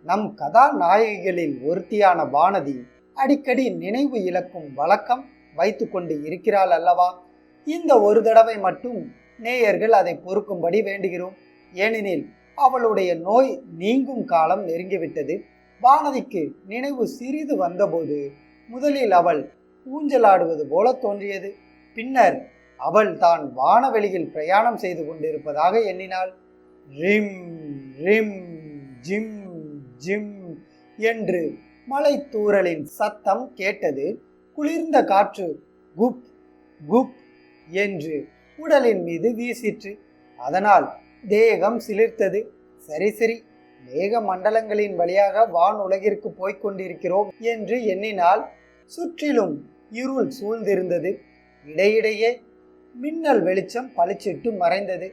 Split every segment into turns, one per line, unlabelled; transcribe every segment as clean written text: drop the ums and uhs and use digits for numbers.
நம் கதாநாயகிகளில் ஒருத்தியான வானதி அடிக்கடி நினைவு இழக்கும் வழக்கம் வைத்து கொண்டு இருக்கிறாள் அல்லவா? இந்த ஒரு தடவை மட்டும் நேயர்கள் அதை பொறுக்கும்படி வேண்டுகிறோம். ஏனெனில் அவளுடைய நோய் நீங்கும் காலம் நெருங்கிவிட்டது. வானதிக்கு நினைவு சிறிது வந்தபோது முதலில் அவள் ஊஞ்சலாடுவது போல தோன்றியது. பின்னர் அவள் தான் வானவெளியில் பிரயாணம் செய்து கொண்டிருப்பதாக எண்ணினாள். ரிம் ரிம் ஜிம் ஜிம் என்று மலை தூறலின் சத்தம் கேட்டது. குளிர்ந்த காற்று குப் குப் என்று உடலின் மீது வீசிற்று. அதனால் தேகம் சிலிர்த்தது. சரி சரி, மேக மண்டலங்களின் வழியாக வான் உலகிற்கு போய்கொண்டிருக்கிறோம் என்று எண்ணினால் சுற்றிலும் இருள் சூழ்ந்திருந்தது. இடையிடையே மின்னல் வெளிச்சம் பளிச்சிட்டு மறைந்தது.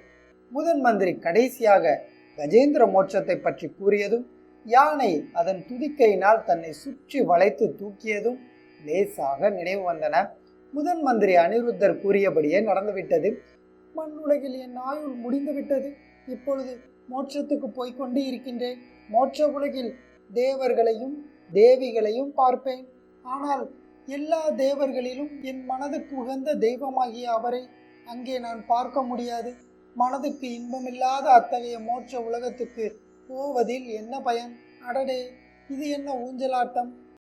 முதன் மந்திரி கடைசியாக கஜேந்திர மோட்சத்தை பற்றி கூறியதும், யானை அதன் துதிக்கையினால் தன்னை சுற்றி வளைத்து தூக்கியதும் லேசாக நினைவு வந்தன. முதன் மந்திரி அனிருத்தர் கூறியபடியே நடந்துவிட்டது. மண்ணுலகில் என் ஆயுள் முடிந்துவிட்டது. இப்பொழுது மோட்சத்துக்கு போய்கொண்டு இருக்கின்றேன். மோட்ச உலகில் தேவர்களையும் தேவிகளையும் பார்ப்பேன். ஆனால் எல்லா தேவர்களிலும் என் மனதுக்கு உகந்த தெய்வமாகிய அவரை அங்கே நான் பார்க்க முடியாது. மனதுக்கு இன்பமில்லாத அத்தகைய மோட்ச உலகத்துக்கு போவதில் என்ன பயன்? அடடே, இது என்ன ஊஞ்சலாட்டம்!